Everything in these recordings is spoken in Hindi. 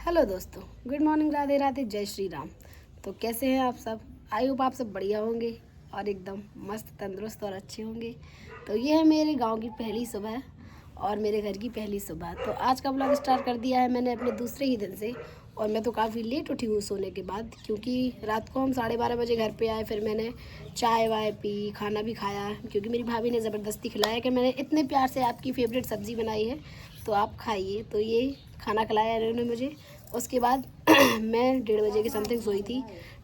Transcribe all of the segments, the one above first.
हेलो दोस्तों, गुड मॉर्निंग, राधे राधे, जय श्री राम। तो कैसे हैं आप सब? आई होप आप सब बढ़िया होंगे और एकदम मस्त तंदुरुस्त और अच्छे होंगे। तो ये है मेरे गांव की पहली सुबह और मेरे घर की पहली सुबह। तो आज का ब्लॉग स्टार्ट कर दिया है मैंने अपने दूसरे ही दिन से। और मैं तो काफ़ी लेट उठी हूँ सोने के बाद, क्योंकि रात को हम 12:30 बजे घर पे आए। फिर मैंने चाय वाय पी, खाना भी खाया, क्योंकि मेरी भाभी ने ज़बरदस्ती खिलाया कि मैंने इतने प्यार से आपकी फेवरेट सब्ज़ी बनाई है तो आप खाइए। तो ये खाना खिलाया इन्होंने मुझे। उसके बाद मैं 1:30 बजे के समथिंग सोई थी।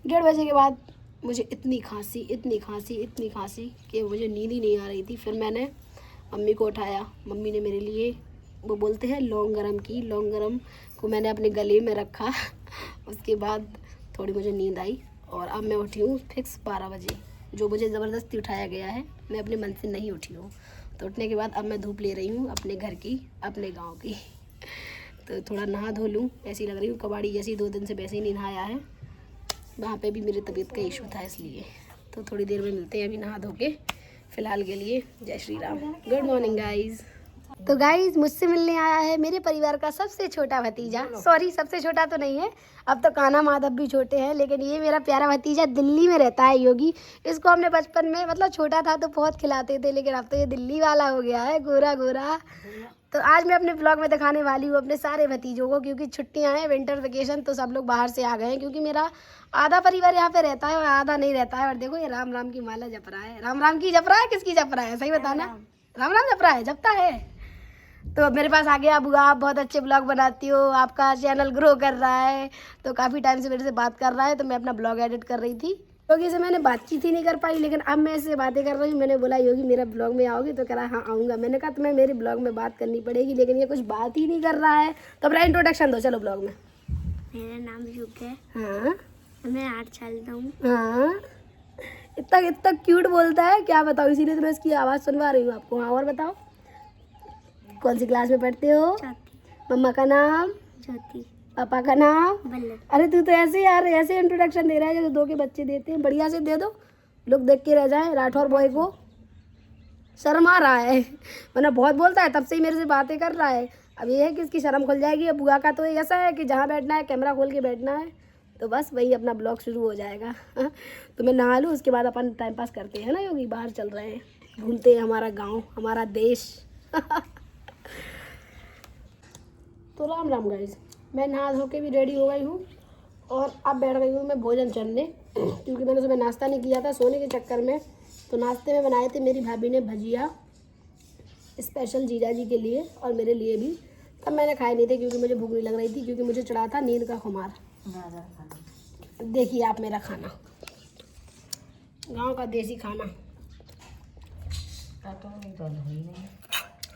1:30 बजे के बाद मुझे इतनी खांसी कि मुझे नींद ही नहीं आ रही थी। फिर मैंने मम्मी को उठाया। मम्मी ने मेरे लिए, वो बोलते हैं लौंग गरम की, लौंग गरम को मैंने अपने गले में रखा। उसके बाद थोड़ी मुझे नींद आई और अब मैं उठी हूँ फिक्स 12 बजे, जो मुझे ज़बरदस्ती उठाया गया है। मैं अपने मन से नहीं उठी हूँ। तो उठने के बाद अब मैं धूप ले रही हूँ अपने घर की, अपने गाँव की। तो थोड़ा नहा धो लूँ, ऐसी लग रही हूँ कबाड़ी जैसी। 2 दिन से वैसे ही नहीं नहाया है, वहाँ पे भी मेरी तबीयत का इशू था इसलिए। तो थोड़ी देर में मिलते हैं अभी नहा धो के। फ़िलहाल के लिए जय Shri Ram, good morning guys. तो गाइज़, मुझसे मिलने आया है मेरे परिवार का सबसे छोटा भतीजा। सॉरी, सबसे छोटा तो नहीं है, अब तो कान्हा माधव भी छोटे हैं, लेकिन ये मेरा प्यारा भतीजा दिल्ली में रहता है, योगी। इसको हमने बचपन में, मतलब छोटा था तो बहुत खिलाते थे, लेकिन अब तो ये दिल्ली वाला हो गया है, गोरा गोरा। तो आज मैं अपने ब्लॉग में दिखाने वाली हूँ अपने सारे भतीजों को, क्योंकि छुट्टियाँ हैं, विंटर वेकेशन, तो सब लोग बाहर से आ गए हैं। क्योंकि मेरा आधा परिवार यहाँ पे रहता है और आधा नहीं रहता है। और देखो ये राम राम की माला जप रहा है। राम राम की जप रहा है, किसकी जप रहा है सही बताना? राम राम जप रहा है, जपता है। तो अब मेरे पास आ गया, बुआ आप बहुत अच्छे ब्लॉग बनाती हो, आपका चैनल ग्रो कर रहा है। तो काफ़ी टाइम से मेरे से बात कर रहा है, तो मैं अपना ब्लॉग एडिट कर रही थी। योगी से मैंने बातचीत ही नहीं कर पाई, लेकिन अब मैं इससे बातें कर रही हूँ। मैंने बोला योगी मेरा ब्लॉग में आओगी? तो कह रहा हाँ आऊँगा। मैंने कहा तुम्हें मेरे ब्लॉग में बात करनी पड़ेगी, लेकिन ये कुछ बात ही नहीं कर रहा है। तो अपना इंट्रोडक्शन दो चलो ब्लॉग में। मेरा नाम युग है। हाँ, मैं 8 साल का हूँ। हाँ, इतना इतना क्यूट बोलता है, क्या बताओ, इसीलिए तो मैं इसकी आवाज़ सुनवा रही हूँ आपको। हाँ, और बताओ कौन सी क्लास में पढ़ते हो? चौथी। मम्मा का नाम? ज्योति। पापा का नाम? बल्लभ। अरे तू तो ऐसे यार, ऐसे इंट्रोडक्शन दे रहा है जैसे 2 के बच्चे देते हैं। बढ़िया से दे दो, लोग देख के रह जाए। राठौर बॉय को शर्म आ रहा है, वरना बहुत बोलता है, तब से ही मेरे से बातें कर रहा है। अब ये है कि इसकी शर्म खुल जाएगी। अब बुआ का तो ऐसा है कि जहाँ बैठना है कैमरा खोल के बैठना है, तो बस वही अपना ब्लॉग शुरू हो जाएगा। तो मैं नहा लूँ, उसके बाद अपन टाइम पास करते हैं ना योगी। बाहर चल रहे हैं, घूमते हैं हमारा गाँव, हमारा देश। तो राम राम गाइस, मैं नहा धो के भी रेडी हो गई हूँ और अब बैठ गई हूँ मैं भोजन चलने। क्योंकि मैंने सुबह नाश्ता नहीं किया था सोने के चक्कर में। तो नाश्ते में बनाए थे मेरी भाभी ने भजिया, स्पेशल जीजा जी के लिए और मेरे लिए भी। तब मैंने खाए नहीं थे क्योंकि मुझे भूख नहीं लग रही थी, क्योंकि मुझे चढ़ा था नींद का खुमार। देखिए आप मेरा खाना, गाँव का देसी खाना।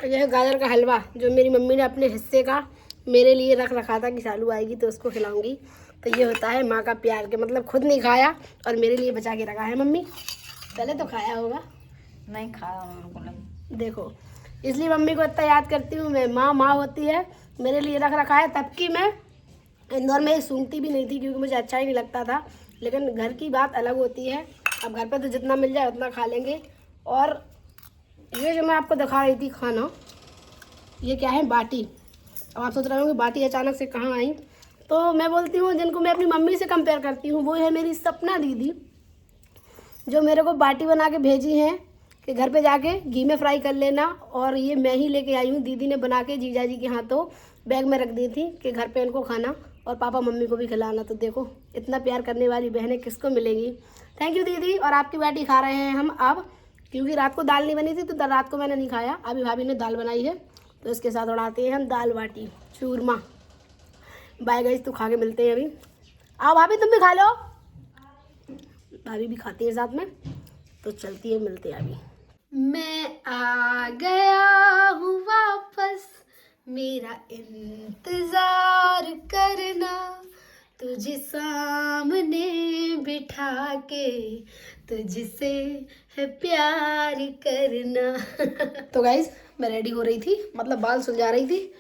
यह है गाजर का हलवा, जो मेरी मम्मी ने अपने हिस्से का मेरे लिए रख रखा था कि सालू आएगी तो उसको खिलाऊंगी। तो ये होता है माँ का प्यार, के मतलब खुद नहीं खाया और मेरे लिए बचा के रखा है। मम्मी पहले तो खाया होगा? नहीं खाया बिल्कुल नहीं। देखो, इसलिए मम्मी को इतना याद करती हूँ मैं। माँ माँ होती है, मेरे लिए रख रखा है। तब की मैं इंदौर में सूंघती भी नहीं थी, क्योंकि मुझे अच्छा ही नहीं लगता था। लेकिन घर की बात अलग होती है। अब घर पर तो जितना मिल जाए उतना खा लेंगे। और ये जो मैं आपको दिखा रही थी खाना, ये क्या है? बाटी। अब आप सोच रहे होंगे बाटी अचानक से कहाँ आई। तो मैं बोलती हूँ, जिनको मैं अपनी मम्मी से कंपेयर करती हूँ, वो है मेरी सपना दीदी, जो मेरे को बाटी बना के भेजी हैं कि घर पे जाके घी में फ्राई कर लेना। और ये मैं ही लेके आई हूँ, दीदी ने बना के जीजा जी के हाथों बैग में रख दी थी कि घर पे इनको खाना और पापा मम्मी को भी खिलाना। तो देखो, इतना प्यार करने वाली बहनें किसको मिलेंगी। थैंक यू दीदी। और आपकी बाटी खा रहे हैं हम अब, क्योंकि रात को दाल नहीं बनी थी तो रात को मैंने नहीं खाया। अभी भाभी ने दाल बनाई है तो इसके साथ उड़ाते हैं हम दाल बाटी चूरमा। बाय गाइस, तो खा के मिलते हैं अभी। आओ भाभी तुम भी खा लो, भाभी भी खाती है साथ में। तो चलती है, मिलते हैं अभी। मैं आ गया हूँ वापस, मेरा इंतजार करना, तुझे सामने बिठा के तुझसे है प्यार करना। तो गाइज, मैं रेडी हो रही थी, मतलब बाल सुलझा रही थी।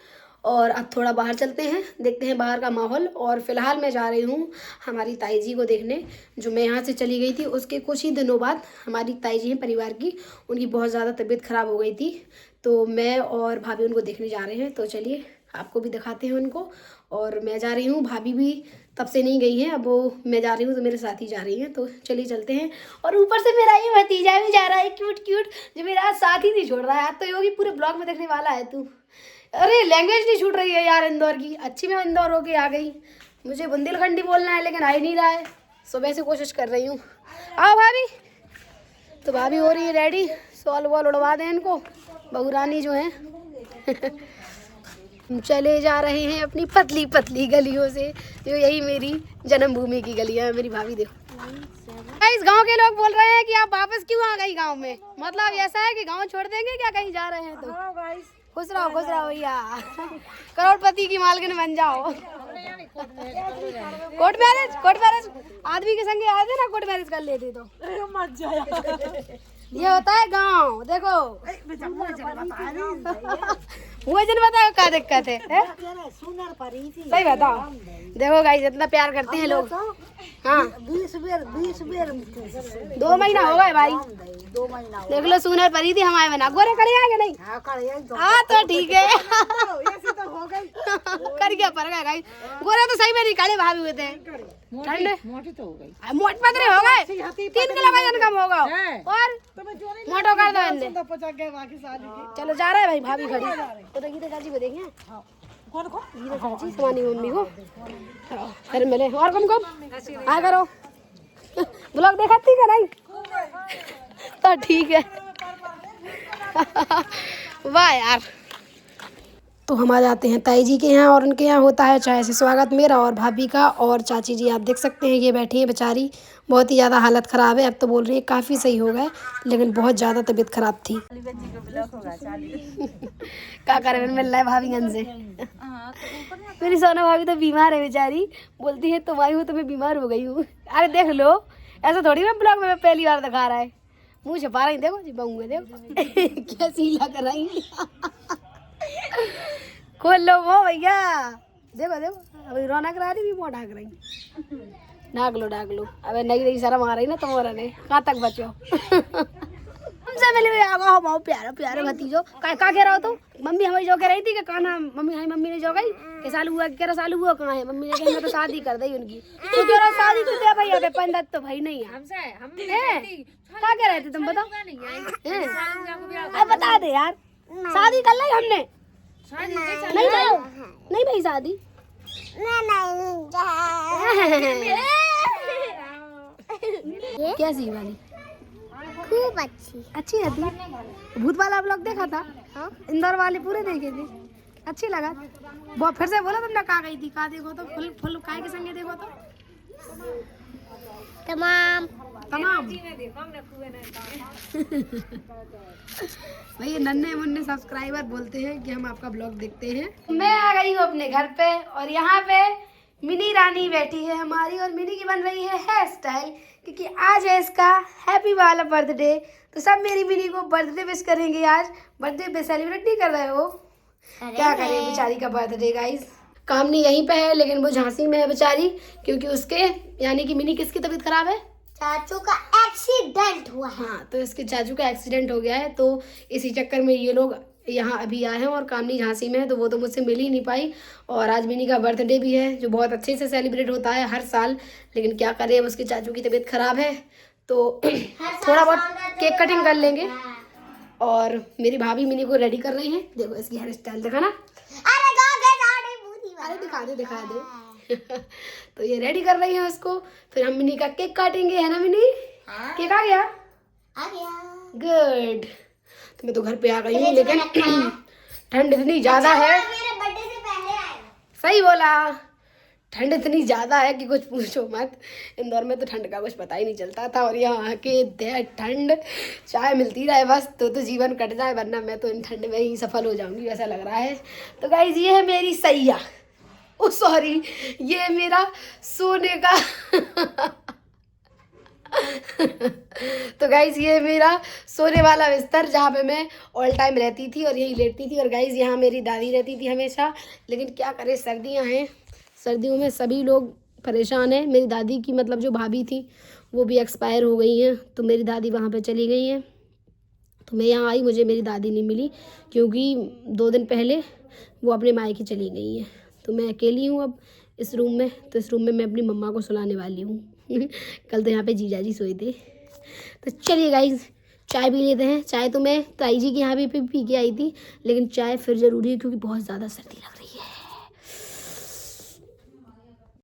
और अब थोड़ा बाहर चलते हैं, देखते हैं बाहर का माहौल। और फिलहाल मैं जा रही हूँ हमारी ताई जी को देखने। जो मैं यहाँ से चली गई थी उसके कुछ ही दिनों बाद हमारी ताई जी हैं परिवार की, उनकी बहुत ज़्यादा तबीयत ख़राब हो गई थी। तो मैं और भाभी उनको देखने जा रहे हैं। तो चलिए आपको भी दिखाते हैं उनको। और मैं जा रही हूँ, भाभी भी तब से नहीं गई है, अब वो मैं जा रही हूँ तो मेरे साथ ही जा रही हैं, तो चलिए चलते हैं। और ऊपर से मेरा ये भतीजा भी जा रहा है, क्यूट क्यूट, जो मेरा साथ ही नहीं छोड़ रहा है। आज तो योगी पूरे ब्लॉग में देखने वाला है तू। अरे लैंग्वेज नहीं छूट रही है यार इंदौर की, अच्छी मैं इंदौर होके आ गई, मुझे बुंदेलखंडी बोलना है लेकिन आ ही नहीं रहा है, सुबह से कोशिश कर रही हूँ। आओ भाभी। तो भाभी हो रही है रेडी, सॉल वॉल उड़वा दें इनको, बहू रानी जो है। हम चले जा रहे हैं अपनी पतली पतली गलियों से, जो यही मेरी जन्मभूमि की गलियां है। मेरी भाभी देखो। इस गांव के लोग बोल रहे हैं कि आप वापस क्यों आ गई गांव में, मतलब ऐसा है कि गांव छोड़ देंगे क्या, कहीं जा रहे हैं तो? खुश रहो भैया, करोड़पति की मालकिन बन जाओ। कोर्ट मैरिज आदमी के संगे आए थे ना, कोर्ट मैरिज कर लेते तो ये होता है गांव। देखो मुझे जन बताओ क्या दिक्कत है? सही बताओ। देखो गाइस इतना प्यार करते हैं लोग। हाँ 20 बेर 2 महीना हो गए भाई, देख लो सुनर परी थी हमारे बना, गोरे करे आगे नहीं। हाँ तो ठीक है। कर क्या पर गए गाइस, गोरे तो सही में नहीं काले भाभी हुए थे, ठंडे मोटे तो हो गई, मोट पतरे हो गए, 3 किलो वजन कम होगा और मोटो कर दो इनने। चलो जा रहा है भाई, भाभी खड़ी तो गीता चाची को देखें, गीता चाची समानी मम्मी को फिर मिले। और कम आ करो ब्लॉग देखा थी क्या? नहीं तो ठीक है। वाह यार। तो हम आ जाते हैं ताई जी के यहाँ, और उनके यहाँ होता है चाय से स्वागत मेरा और भाभी का। और चाची जी आप देख सकते हैं ये बैठी है बेचारी, बहुत ही ज़्यादा हालत ख़राब है, अब तो बोल रही है काफ़ी सही हो गए, लेकिन बहुत ज़्यादा तबीयत ख़राब थी। क्या करें, मिल रहा है भाभी गंज से। मेरी सोना भाभी तो बीमार है बेचारी, बोलती है तुम आई हो तो मैं बीमार हो गई हूँ। अरे देख लो, ऐसा थोड़ी मैं ब्लॉग में पहली बार दिखा रहा है, मुँह छुपा रही, देखो जी देखो क्या सीला कर रही। खोल लो वो भैया, देखो देखो अभी रौनक रहा रही, मुँह ढाक रही। ढाक लो। अबे नई शर्म आ रही ना तुम्हारा ने, कहाँ तक बचो। हमसे मिले आगा बहुत प्यारे भतीजो। का कह रहा हो तो? मम्मी हमारी जो कह रही थी कि काना मम्मी ने जो गई कि सालू हुआ कहाँ है, मम्मी ने कहा तो शादी कर दी उनकी। तो कह रहा शादी तो दे भाई, अबे पंडित तो भाई नहीं है। क्या कह रहे थे तुम बताओ? बता दे यार, शादी कर ली हमने। नहीं भाई शादी कैसी वाली? खूब अच्छी है थी। भूत वाला ब्लॉग देखा था? हाँ? इंदौर वाले पूरे देखे थे, अच्छी लगा। वो फिर से बोला तुमने कहाँ गई थी? कहाँ देखो तो फुल काय के संगे देखो तो तमाम भाई नन्हे मुन्ने सब्सक्राइबर बोलते हैं कि हम आपका ब्लॉग देखते हैं। मैं आ गई हूँ अपने घर पे, और यहाँ पे मिनी रानी बैठी है हमारी, और मिनी की बन रही है हेयर स्टाइल, क्योंकि आज है इसका हैप्पी वाला बर्थडे। तो सब मेरी मिनी को बर्थडे विश करेंगे। आज बर्थडे पे सेलिब्रेट नहीं कर रहे हो? क्या करें बेचारी का बर्थडे गाइस। कामनी यहीं पे है लेकिन वो झांसी में है बेचारी, क्योंकि उसके यानी कि मिनी किसकी तबीयत खराब है? चाचू का एक्सीडेंट हुआ। हाँ तो इसके चाचू का एक्सीडेंट हो गया है, तो इसी चक्कर में ये लोग यहाँ अभी आए हैं, और कामनी झांसी में है, तो वो तो मुझसे मिल ही नहीं पाई। और आज मिनी का बर्थडे भी है, जो बहुत अच्छे से सेलिब्रेट होता है हर साल, लेकिन क्या करें, उसके चाचू की तबीयत खराब है, तो थोड़ा बहुत केक कटिंग कर लेंगे। और मेरी भाभी मिनी को रेडी कर रही है, देखो इसकी हेयर स्टाइल देखा ना, अरे दिखा दे। तो ये रेडी कर रही है उसको, फिर हम मिनी का केक काटेंगे, है ना मिनी? केक आ गया? गुड। तो मैं तो घर पे आ गई हूँ, लेकिन ठंड इतनी ज्यादा है, सही बोला, ठंड इतनी ज्यादा है कि कुछ पूछो मत। इंदौर में तो ठंड का कुछ पता ही नहीं चलता था, और यहाँ आके ठंड चाय मिलती रहे बस तो जीवन कट जाए, वरना मैं तो इन ठंड में ही सफल हो जाऊंगी वैसा लग रहा है। तो गाइस ये है मेरी सैया, ओ सॉरी ये मेरा सोने का तो गाइज ये मेरा सोने वाला बिस्तर, जहाँ पे मैं ऑल टाइम रहती थी और यही लेटती थी। और गाइज यहाँ मेरी दादी रहती थी हमेशा, लेकिन क्या करें सर्दियाँ हैं, सर्दियों में सभी लोग परेशान हैं। मेरी दादी की मतलब जो भाभी थी वो भी एक्सपायर हो गई हैं, तो मेरी दादी वहाँ पे चली गई हैं। तो मैं यहाँ आई, मुझे मेरी दादी नहीं मिली, क्योंकि 2 दिन पहले वो अपने मायके चली गई हैं। तो मैं अकेली हूँ अब इस रूम में। तो इस रूम में मैं अपनी मम्मा को सुलाने वाली हूँ। कल तो यहाँ पे जीजा जी सोए थे। तो चलिए गाइस चाय पी लेते हैं। चाय तो मैं ताई जी के यहाँ भी पी के आई थी, लेकिन चाय फिर ज़रूरी है क्योंकि बहुत ज़्यादा सर्दी लग रही है।